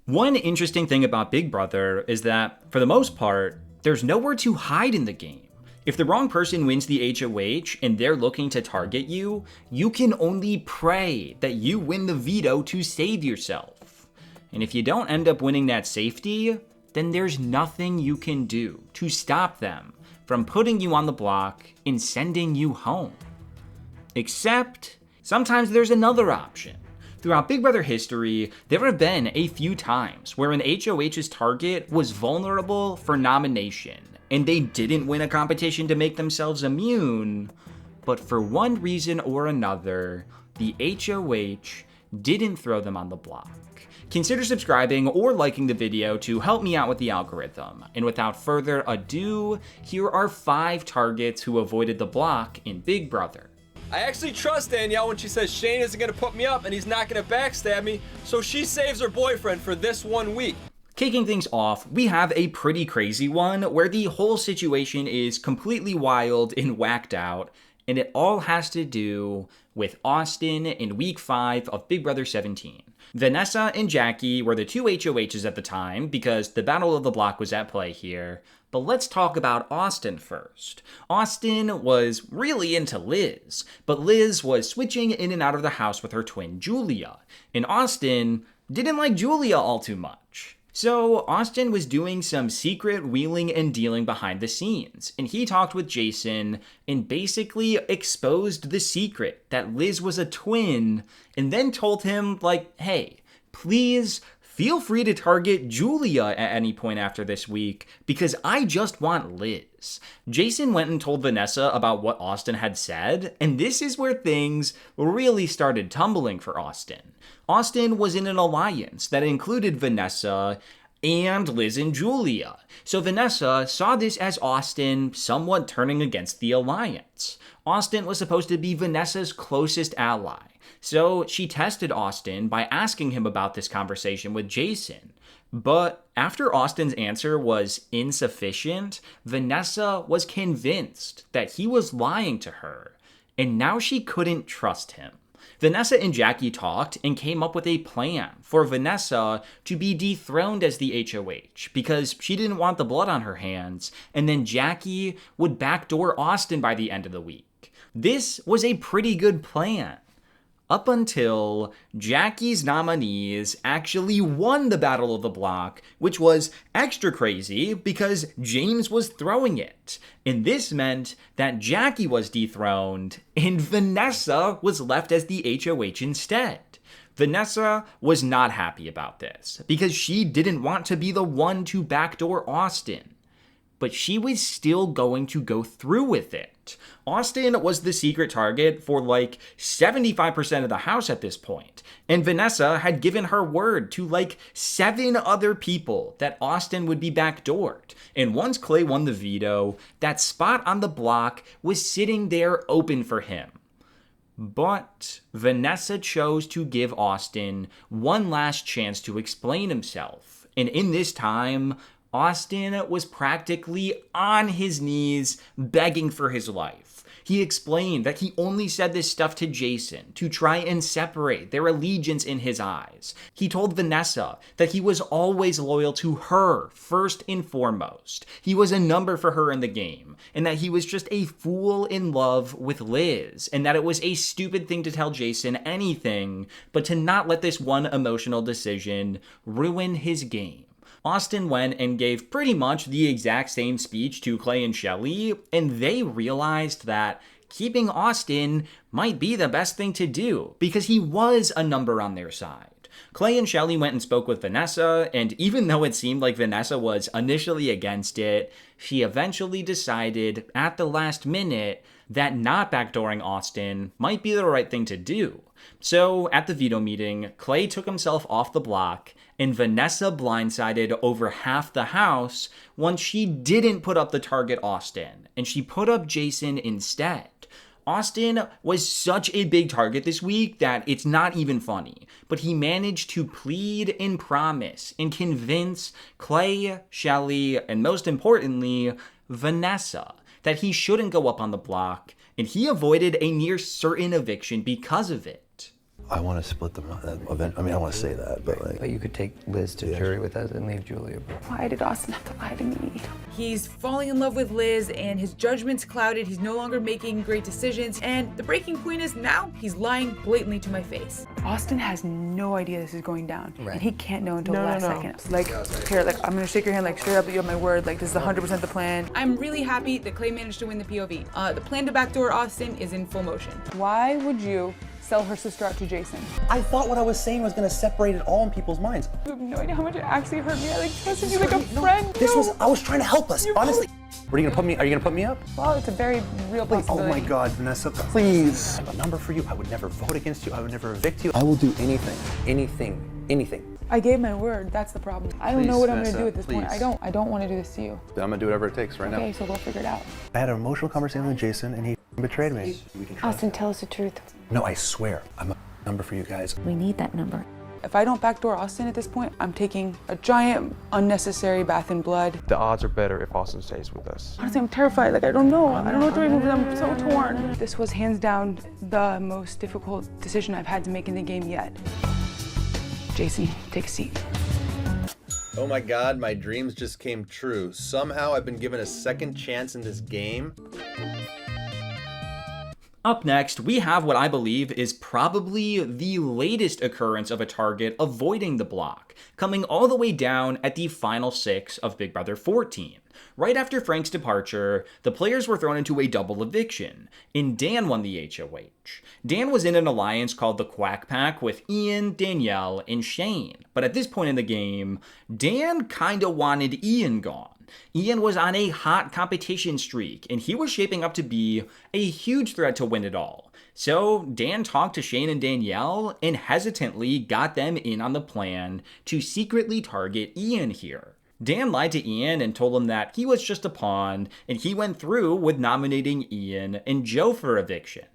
One interesting thing about Big Brother is that, for the most part, there's nowhere to hide in the game. If the wrong person wins the HOH and they're looking to target you, you can only pray that you win the veto to save yourself. And if you don't end up winning that safety, then there's nothing you can do to stop them from putting you on the block and sending you home. Except, sometimes there's another option. Throughout Big Brother history, there have been a few times where an HOH's target was vulnerable for nomination, and they didn't win a competition to make themselves immune, but for one reason or another, the HOH didn't throw them on the block. Consider subscribing or liking the video to help me out with the algorithm. And without further ado, here are 5 targets who avoided the block in Big Brother. I actually trust Danielle when she says Shane isn't going to put me up and he's not going to backstab me, so she saves her boyfriend for this 1 week. Kicking things off, we have a pretty crazy one where the whole situation is completely wild and whacked out, and it all has to do with Austin in week 5 of Big Brother 17. Vanessa and Jackie were the 2 HOHs at the time because the Battle of the Block was at play here. But let's talk about Austin first. Austin was really into Liz, but Liz was switching in and out of the house with her twin Julia, and Austin didn't like Julia all too much. So Austin was doing some secret wheeling and dealing behind the scenes, and he talked with Jason and basically exposed the secret that Liz was a twin, and then told him, like, hey, please feel free to target Julia at any point after this week, because I just want Liz. Jason went and told Vanessa about what Austin had said, and this is where things really started tumbling for Austin. Austin was in an alliance that included Vanessa and Liz and Julia. So Vanessa saw this as Austin somewhat turning against the alliance. Austin was supposed to be Vanessa's closest ally. So she tested Austin by asking him about this conversation with Jason. But after Austin's answer was insufficient, Vanessa was convinced that he was lying to her, and now she couldn't trust him. Vanessa and Jackie talked and came up with a plan for Vanessa to be dethroned as the HOH because she didn't want the blood on her hands, and then Jackie would backdoor Austin by the end of the week. This was a pretty good plan. Up until Jackie's nominees actually won the Battle of the Block, which was extra crazy because James was throwing it. And this meant that Jackie was dethroned and Vanessa was left as the HOH instead. Vanessa was not happy about this because she didn't want to be the one to backdoor Austin. But she was still going to go through with it. Austin was the secret target for like 75% of the house at this point, and Vanessa had given her word to like 7 other people that Austin would be backdoored. And once Clay won the veto, that spot on the block was sitting there open for him. But Vanessa chose to give Austin one last chance to explain himself, and in this time, Austin was practically on his knees begging for his life. He explained that he only said this stuff to Jason to try and separate their allegiance in his eyes. He told Vanessa that he was always loyal to her first and foremost. He was a number for her in the game, and that he was just a fool in love with Liz, and that it was a stupid thing to tell Jason anything, but to not let this one emotional decision ruin his game. Austin went and gave pretty much the exact same speech to Clay and Shelley, and they realized that keeping Austin might be the best thing to do because he was a number on their side. Clay and Shelley went and spoke with Vanessa, and even though it seemed like Vanessa was initially against it, she eventually decided at the last minute that not backdooring Austin might be the right thing to do. So at the veto meeting, Clay took himself off the block, and Vanessa blindsided over half the house once she didn't put up the target Austin, and she put up Jason instead. Austin was such a big target this week that it's not even funny, but he managed to plead and promise and convince Clay, Shelley, and most importantly, Vanessa, that he shouldn't go up on the block, and he avoided a near certain eviction because of it. I want to split them event. I mean, I don't want to say that, but like. But you could take Liz to jury with us and leave Julia. Why did Austin have to lie to me? He's falling in love with Liz and his judgment's clouded. He's no longer making great decisions. And the breaking point is now he's lying blatantly to my face. Austin has no idea this is going down. Right. And he can't know until the last second. Like, here, like, I'm gonna shake your hand, like, straight up, you have my word. Like, this is 100% the plan. I'm really happy that Clay managed to win the POV. The plan to backdoor Austin is in full motion. Why would you sell her sister out to Jason? I thought what I was saying was gonna separate it all in people's minds. You have no idea how much it actually hurt me. I like trusted you like a friend. I was trying to help us, honestly. Are you gonna put me up? Well, it's a very real possibility. Oh my God, Vanessa, please. I have a number for you. I would never vote against you. I would never evict you. I will do anything. I gave my word. That's the problem. I don't know what I'm gonna Vanessa, do at this point. I don't want to do this to you. I'm gonna do whatever it takes right now. Okay, so we'll figure it out. I had an emotional conversation with Jason and he betrayed me. Austin, tell us the truth. No, I swear. I'm a number for you guys. We need that number. If I don't backdoor Austin at this point, I'm taking a giant, unnecessary bath in blood. The odds are better if Austin stays with us. Honestly, I'm terrified. Like, I don't know. I don't know what to do. I'm so torn. This was hands down the most difficult decision I've had to make in the game yet. Jason, take a seat. Oh my God, my dreams just came true. Somehow I've been given a second chance in this game. Up next, we have what I believe is probably the latest occurrence of a target avoiding the block, coming all the way down at the final 6 of Big Brother 14. Right after Frank's departure, the players were thrown into a double eviction, and Dan won the HOH. Dan was in an alliance called the Quack Pack with Ian, Danielle, and Shane, but at this point in the game, Dan kinda wanted Ian gone. Ian was on a hot competition streak, and he was shaping up to be a huge threat to win it all. So Dan talked to Shane and Danielle and hesitantly got them in on the plan to secretly target Ian here. Dan lied to Ian and told him that he was just a pawn, and he went through with nominating Ian and Joe for eviction.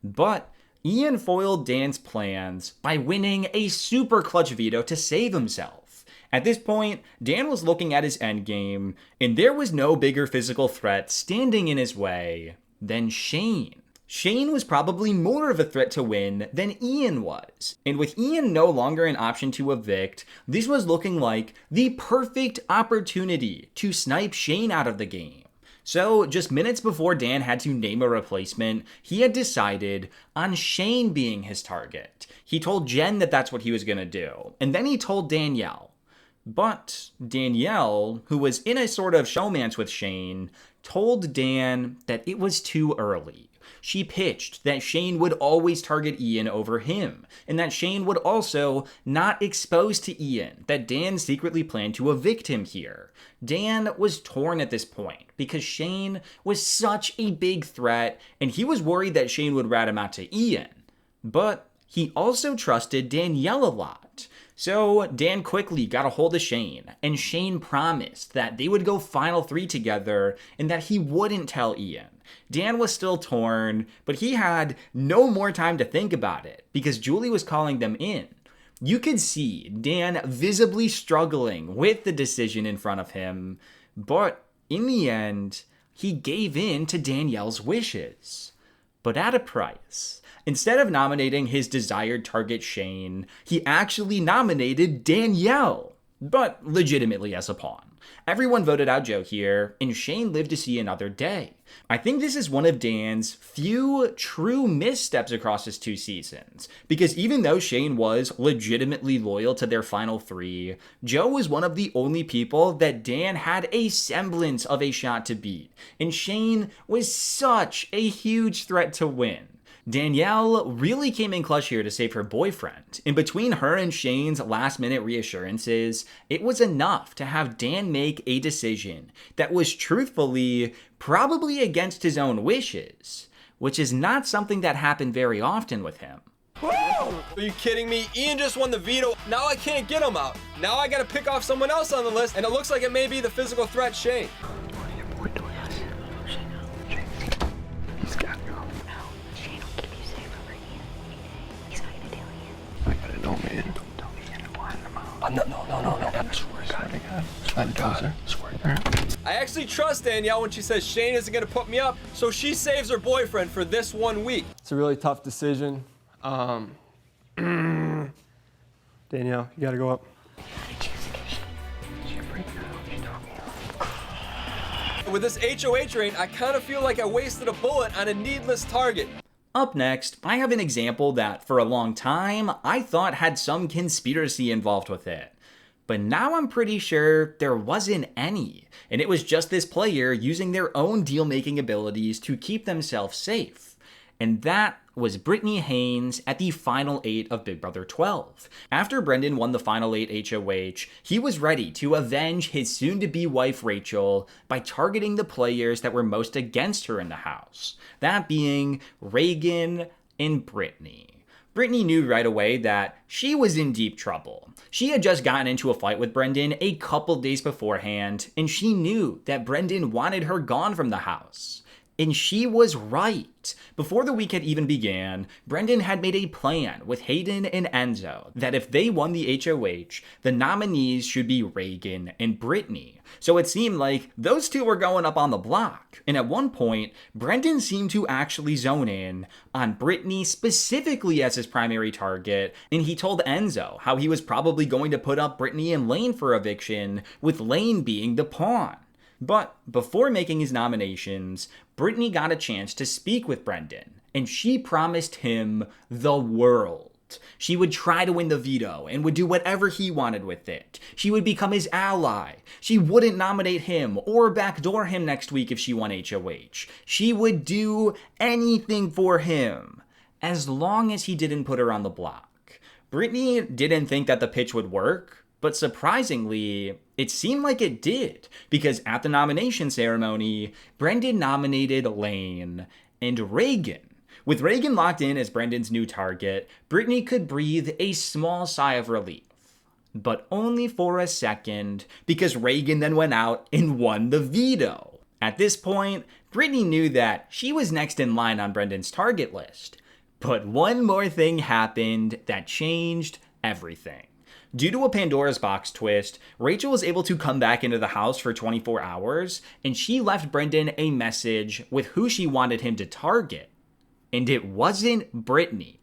But Ian foiled Dan's plans by winning a super clutch veto to save himself. At this point, Dan was looking at his endgame, and there was no bigger physical threat standing in his way than Shane. Shane was probably more of a threat to win than Ian was. And with Ian no longer an option to evict, this was looking like the perfect opportunity to snipe Shane out of the game. So just minutes before Dan had to name a replacement, he had decided on Shane being his target. He told Jen that that's what he was going to do. And then he told Danielle. But Danielle, who was in a sort of showmance with Shane, told Dan that it was too early. She pitched that Shane would always target Ian over him, and that Shane would also not expose to Ian that Dan secretly planned to evict him here. Dan was torn at this point because Shane was such a big threat, and he was worried that Shane would rat him out to Ian. But he also trusted Danielle a lot. So Dan quickly got a hold of Shane, and Shane promised that they would go final 3 together and that he wouldn't tell Ian. Dan was still torn, but he had no more time to think about it because Julie was calling them in. You could see Dan visibly struggling with the decision in front of him, but in the end, he gave in to Danielle's wishes, but at a price. Instead of nominating his desired target Shane, he actually nominated Danielle, but legitimately as a pawn. Everyone voted out Joe here, and Shane lived to see another day. I think this is one of Dan's few true missteps across his 2 seasons, because even though Shane was legitimately loyal to their final 3, Joe was one of the only people that Dan had a semblance of a shot to beat, and Shane was such a huge threat to win. Danielle really came in clutch here to save her boyfriend. In between her and Shane's last-minute reassurances, it was enough to have Dan make a decision that was truthfully probably against his own wishes, which is not something that happened very often with him. Woo! Are you kidding me? Ian just won the veto. Now I can't get him out. Now I gotta pick off someone else on the list, and it looks like it may be the physical threat, Shane. I actually trust Danielle when she says Shane isn't gonna put me up, so she saves her boyfriend for this 1 week. It's a really tough decision. Danielle, you gotta go up. With this HOH rate, I kind of feel like I wasted a bullet on a needless target. Up next, I have an example that for a long time I thought had some conspiracy involved with it. But now I'm pretty sure there wasn't any, and it was just this player using their own deal-making abilities to keep themselves safe. And that was Britney Haynes at the Final 8 of Big Brother 12. After Brendan won the Final 8 HOH, he was ready to avenge his soon-to-be wife Rachel by targeting the players that were most against her in the house, that being Reagan and Britney. Britney knew right away that she was in deep trouble. She had just gotten into a fight with Brendan a couple days beforehand, and she knew that Brendan wanted her gone from the house. And she was right. Before the week had even began, Brendan had made a plan with Hayden and Enzo that if they won the HOH, the nominees should be Reagan and Britney. So it seemed like those two were going up on the block. And at one point, Brendan seemed to actually zone in on Britney specifically as his primary target, and he told Enzo how he was probably going to put up Britney and Lane for eviction, with Lane being the pawn. But before making his nominations, Britney got a chance to speak with Brendan, and she promised him the world. She would try to win the veto and would do whatever he wanted with it. She would become his ally. She wouldn't nominate him or backdoor him next week if she won HOH. She would do anything for him, as long as he didn't put her on the block. Britney didn't think that the pitch would work, but surprisingly, it seemed like it did, because at the nomination ceremony, Brendan nominated Lane and Reagan. With Reagan locked in as Brendan's new target, Britney could breathe a small sigh of relief. But only for a second, because Reagan then went out and won the veto. At this point, Britney knew that she was next in line on Brendan's target list. But one more thing happened that changed everything. Due to a Pandora's box twist, Rachel was able to come back into the house for 24 hours, and she left Brendan a message with who she wanted him to target. And it wasn't Britney.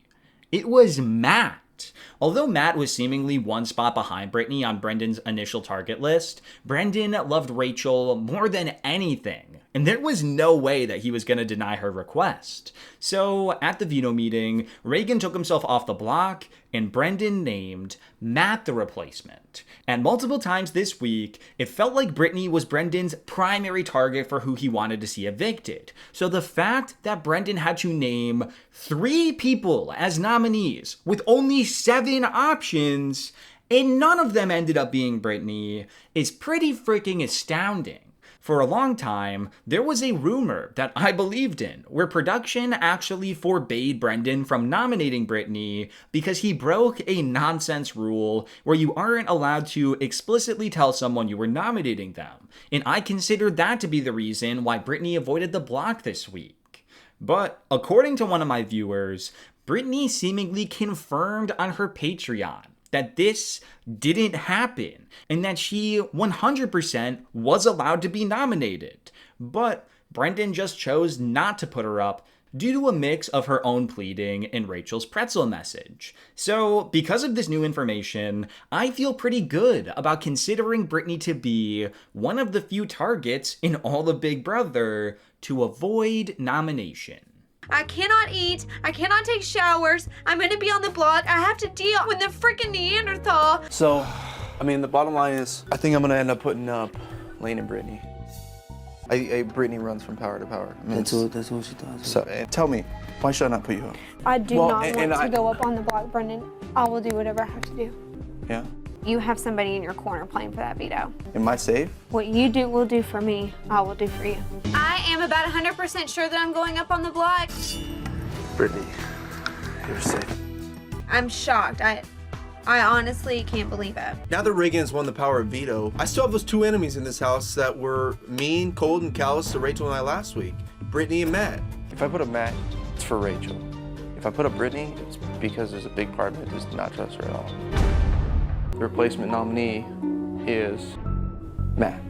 It was Matt. Although Matt was seemingly one spot behind Britney on Brendan's initial target list, Brendan loved Rachel more than anything, and there was no way that he was going to deny her request. So at the veto meeting, Reagan took himself off the block, and Brendan named Matt the replacement. And multiple times this week, it felt like Britney was Brendan's primary target for who he wanted to see evicted. So the fact that Brendan had to name 3 people as nominees with only 7 options, and none of them ended up being Britney, is pretty freaking astounding. For a long time, there was a rumor that I believed in, where production actually forbade Brendan from nominating Britney because he broke a nonsense rule where you aren't allowed to explicitly tell someone you were nominating them. And I considered that to be the reason why Britney avoided the block this week. But according to one of my viewers, Britney seemingly confirmed on her Patreon that this didn't happen, and that she 100% was allowed to be nominated. But Brendan just chose not to put her up due to a mix of her own pleading and Rachel's pretzel message. So, because of this new information, I feel pretty good about considering Britney to be one of the few targets in all of Big Brother to avoid nomination. I cannot eat. I cannot take showers. I'm gonna be on the block. I have to deal with the freaking Neanderthal. So, I mean, the bottom line is, I think I'm gonna end up putting up Lane and Britney. Britney runs from power to power. I mean, that's what she does. So, tell me, why should I not put you up? I do not want to go up on the block, Brendan. I will do whatever I have to do. Yeah? You have somebody in your corner playing for that veto. Am I safe? What you will do for me, I will do for you. I am about 100% sure that I'm going up on the block. Britney, you're safe. I'm shocked. I honestly can't believe it. Now that Reagan has won the power of veto, I still have those 2 enemies in this house that were mean, cold, and callous to Rachel and I last week. Britney and Matt. If I put up Matt, it's for Rachel. If I put up Britney, it's because there's a big part of it is to not trust her at all. The replacement nominee is Matt.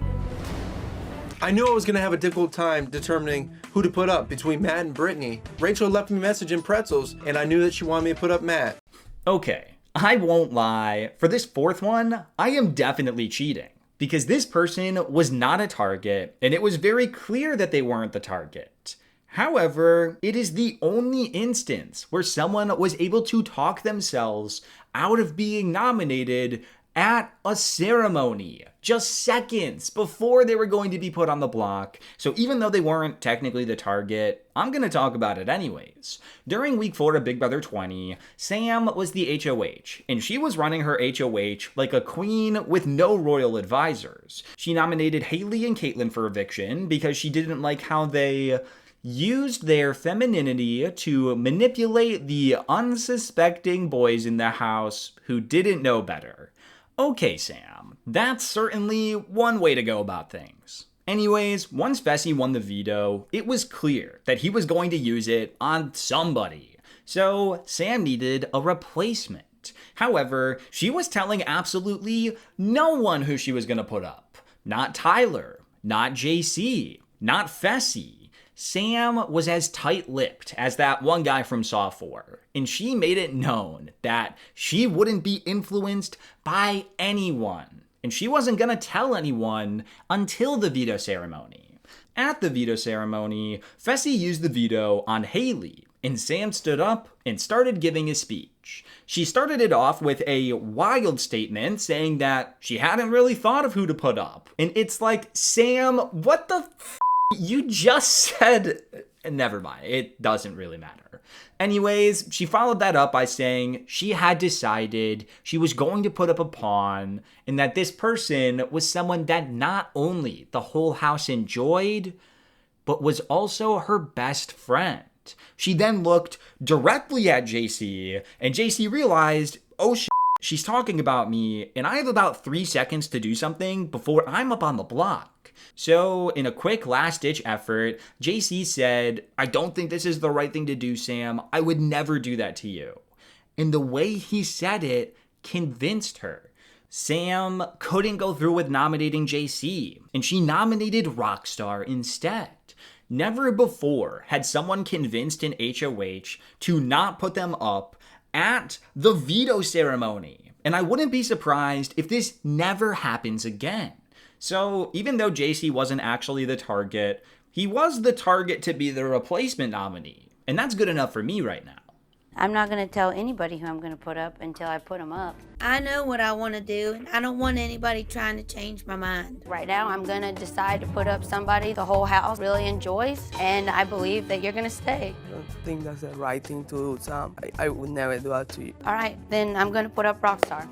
I knew I was gonna have a difficult time determining who to put up between Matt and Britney. Rachel left me a message in pretzels, and I knew that she wanted me to put up Matt. Okay, I won't lie. For this fourth one, I am definitely cheating. Because this person was not a target, and it was very clear that they weren't the target. However, it is the only instance where someone was able to talk themselves out of being nominated at a ceremony, just seconds before they were going to be put on the block. So even though they weren't technically the target, I'm going to talk about it anyways. During week 4 of Big Brother 20, Sam was the HOH, and she was running her HOH like a queen with no royal advisors. She nominated Haley and Caitlyn for eviction because she didn't like how they used their femininity to manipulate the unsuspecting boys in the house who didn't know better. Okay, Sam, that's certainly one way to go about things. Anyways, once Fessy won the veto, it was clear that he was going to use it on somebody. So Sam needed a replacement. However, she was telling absolutely no one who she was going to put up. Not Tyler, not JC, not Fessy. Sam was as tight-lipped as that one guy from Saw 4, and she made it known that she wouldn't be influenced by anyone, and she wasn't gonna tell anyone until the veto ceremony. At the veto ceremony, Fessy used the veto on Haley, and Sam stood up and started giving a speech. She started it off with a wild statement saying that she hadn't really thought of who to put up, and it's like, Sam, what the you just said, never mind, it doesn't really matter. Anyways, she followed that up by saying she had decided she was going to put up a pawn and that this person was someone that not only the whole house enjoyed, but was also her best friend. She then looked directly at JC and JC realized, oh shit, she's talking about me and I have about 3 seconds to do something before I'm up on the block. So, in a quick last-ditch effort, JC said, I don't think this is the right thing to do, Sam. I would never do that to you. And the way he said it convinced her. Sam couldn't go through with nominating JC, and she nominated Rockstar instead. Never before had someone convinced an HOH to not put them up at the veto ceremony. And I wouldn't be surprised if this never happens again. So even though JC wasn't actually the target, he was the target to be the replacement nominee. And that's good enough for me right now. I'm not going to tell anybody who I'm going to put up until I put them up. I know what I want to do, and I don't want anybody trying to change my mind. Right now, I'm going to decide to put up somebody the whole house really enjoys, and I believe that you're going to stay. I don't think that's the right thing to do, Sam. I would never do that to you. All right, then I'm going to put up Rockstar.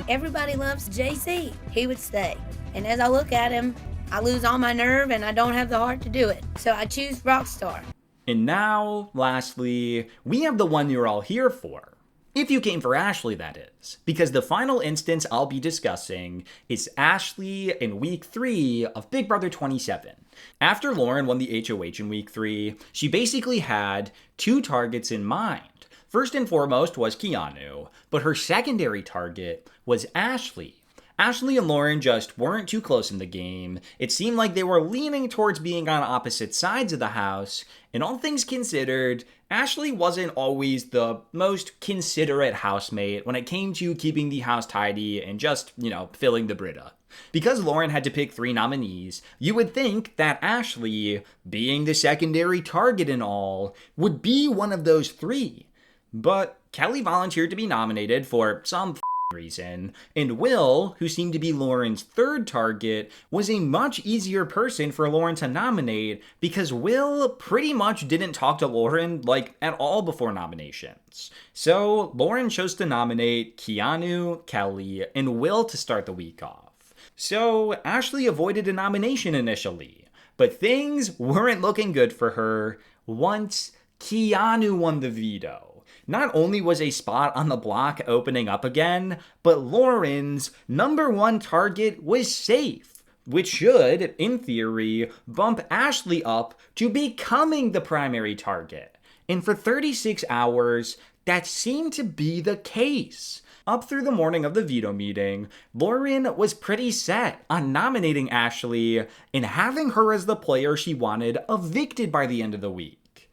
Everybody loves JC. He would stay. And as I look at him, I lose all my nerve and I don't have the heart to do it. So I choose Rockstar. And now, lastly, we have the one you're all here for. If you came for Ashley, that is. Because the final instance I'll be discussing is Ashley in week 3 of Big Brother 27. After Lauren won the HOH in week 3, she basically had 2 targets in mind. First and foremost was Keanu, but her secondary target was Ashley. Ashley and Lauren just weren't too close in the game. It seemed like they were leaning towards being on opposite sides of the house, and all things considered, Ashley wasn't always the most considerate housemate when it came to keeping the house tidy and just, filling the Brita. Because Lauren had to pick 3 nominees, you would think that Ashley, being the secondary target and all, would be one of those 3. But Kelly volunteered to be nominated for some reason, and Will, who seemed to be Lauren's 3rd target, was a much easier person for Lauren to nominate because Will pretty much didn't talk to Lauren, at all before nominations. So Lauren chose to nominate Keanu, Kelly, and Will to start the week off. So Ashley avoided a nomination initially, but things weren't looking good for her once Keanu won the veto. Not only was a spot on the block opening up again, but Lauren's number 1 target was safe, which should, in theory, bump Ashley up to becoming the primary target. And for 36 hours, that seemed to be the case. Up through the morning of the veto meeting, Lauren was pretty set on nominating Ashley and having her as the player she wanted evicted by the end of the week.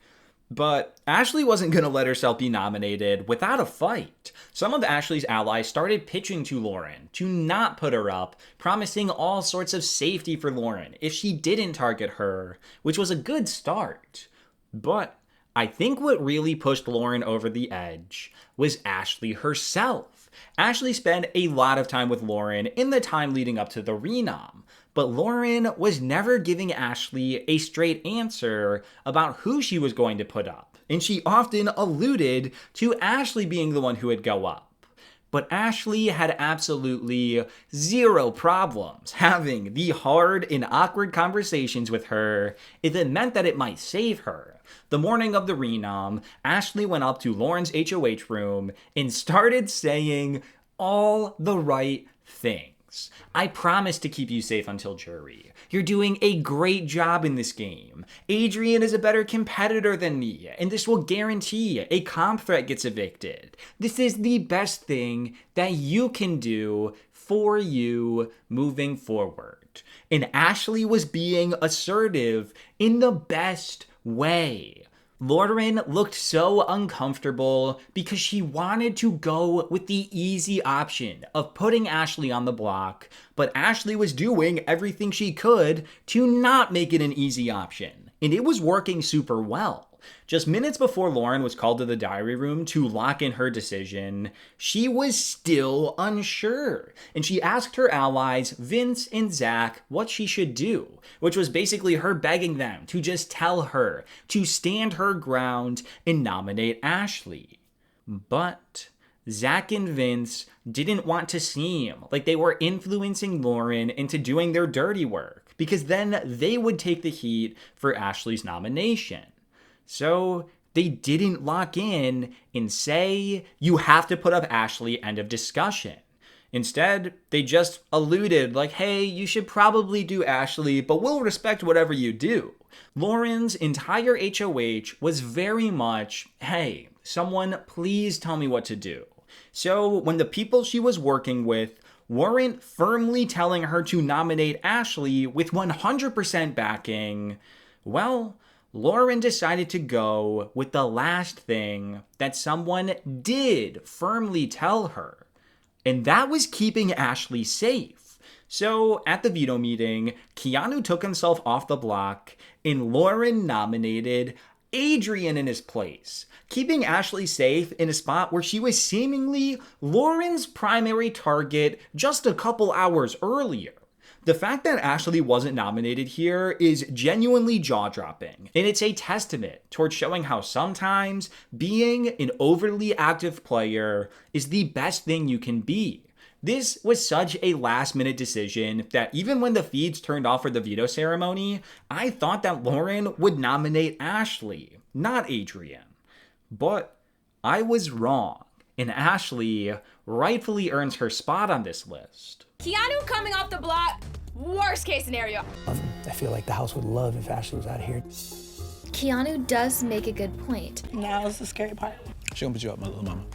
But Ashley wasn't going to let herself be nominated without a fight. Some of Ashley's allies started pitching to Lauren to not put her up, promising all sorts of safety for Lauren if she didn't target her, which was a good start. But I think what really pushed Lauren over the edge was Ashley herself. Ashley spent a lot of time with Lauren in the time leading up to the renom, but Lauren was never giving Ashley a straight answer about who she was going to put up, and she often alluded to Ashley being the one who would go up. But Ashley had absolutely zero problems having the hard and awkward conversations with her if it meant that it might save her. The morning of the renom, Ashley went up to Lauren's HOH room and started saying all the right things. I promise to keep you safe until jury. You're doing a great job in this game. Adrian is a better competitor than me, and this will guarantee a comp threat gets evicted. This is the best thing that you can do for you moving forward. And Ashley was being assertive in the best way. Lauren looked so uncomfortable because she wanted to go with the easy option of putting Ashley on the block, but Ashley was doing everything she could to not make it an easy option, and it was working super well. Just minutes before Lauren was called to the diary room to lock in her decision, she was still unsure, and she asked her allies, Vince and Zach, what she should do, which was basically her begging them to just tell her to stand her ground and nominate Ashley. But Zach and Vince didn't want to seem like they were influencing Lauren into doing their dirty work, because then they would take the heat for Ashley's nomination. So they didn't lock in and say, you have to put up Ashley, end of discussion. Instead, they just alluded like, hey, you should probably do Ashley, but we'll respect whatever you do. Lauren's entire HOH was very much, hey, someone please tell me what to do. So when the people she was working with weren't firmly telling her to nominate Ashley with 100% backing, well, Lauren decided to go with the last thing that someone did firmly tell her, and that was keeping Ashley safe. So at the veto meeting, Keanu took himself off the block, and Lauren nominated Adrian in his place, keeping Ashley safe in a spot where she was seemingly Lauren's primary target just a couple hours earlier. The fact that Ashley wasn't nominated here is genuinely jaw-dropping, and it's a testament towards showing how sometimes being an overly active player is the best thing you can be. This was such a last-minute decision that even when the feeds turned off for the veto ceremony, I thought that Lauren would nominate Ashley, not Adrian. But I was wrong, and Ashley rightfully earns her spot on this list. Keanu coming off the block, worst case scenario. I feel like the house would love if Ashley was out here. Keanu does make a good point. Now is the scary part. She gonna put you up, my little mama.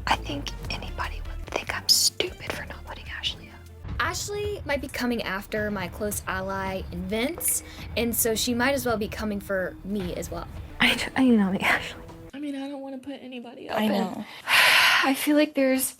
I think anybody would think I'm stupid for not putting Ashley up. Ashley might be coming after my close ally in Vince, and so she might as well be coming for me as well. I nominate Ashley. I mean, I don't want to put anybody up. I know. I feel like there's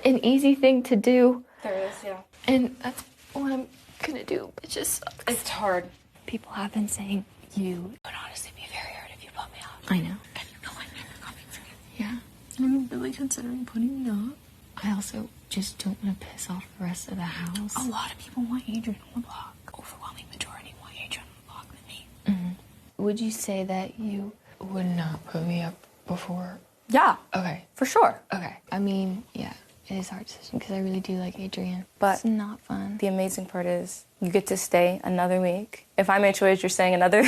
an easy thing to do. There is, yeah. And that's what I'm gonna do. It just sucks. It's hard. People have been saying you would honestly be very hurt if you put me up. I know. And you know I'm never coming for you. Yeah. Are you really considering putting me up? I also just don't want to piss off the rest of the house. A lot of people want Adrian on the block. Overwhelming majority want Adrian on the block than me. Mm-hmm. Would you say that you would not put me up before? Yeah. Okay. For sure. Okay. I mean, yeah. It is a hard decision because I really do like Adrian. But it's not fun. The amazing part is you get to stay another week. If I'm HOH, you're staying another.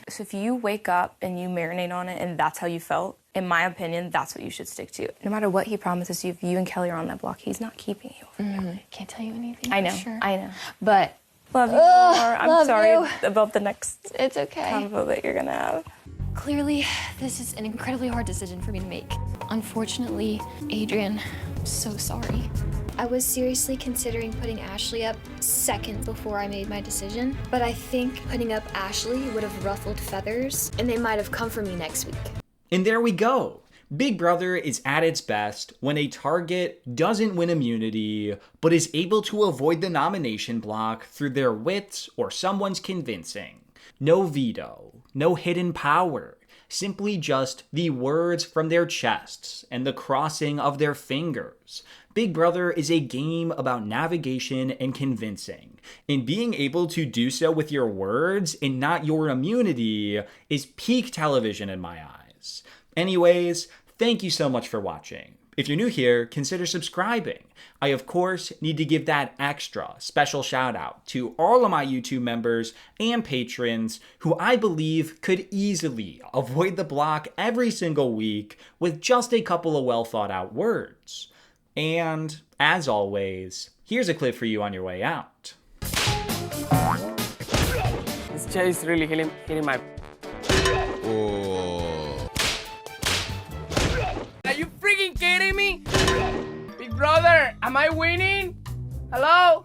So if you wake up and you marinate on it and that's how you felt, in my opinion, that's what you should stick to. No matter what he promises you, if you and Kelly are on that block, he's not keeping you over there. Can't tell you anything. I know, for sure. I know. But love you more. I'm love sorry you. about the next It's okay. convo that you're gonna have. Clearly, this is an incredibly hard decision for me to make. Unfortunately, Adrian so sorry. I was seriously considering putting Ashley up second before I made my decision, but I think putting up Ashley would have ruffled feathers, and they might have come for me next week. And there we go. Big Brother is at its best when a target doesn't win immunity, but is able to avoid the nomination block through their wits or someone's convincing. No veto, no hidden power, simply just the words from their chests and the crossing of their fingers. Big Brother is a game about navigation and convincing, and being able to do so with your words and not your immunity is peak television in my eyes. Anyways, thank you so much for watching. If you're new here, consider subscribing. I, of course, need to give that extra special shout out to all of my YouTube members and patrons who I believe could easily avoid the block every single week with just a couple of well thought out words. And, as always, here's a clip for you on your way out. This chair is really hitting my... Oh. Are you freaking kidding me? Big Brother, am I winning? Hello?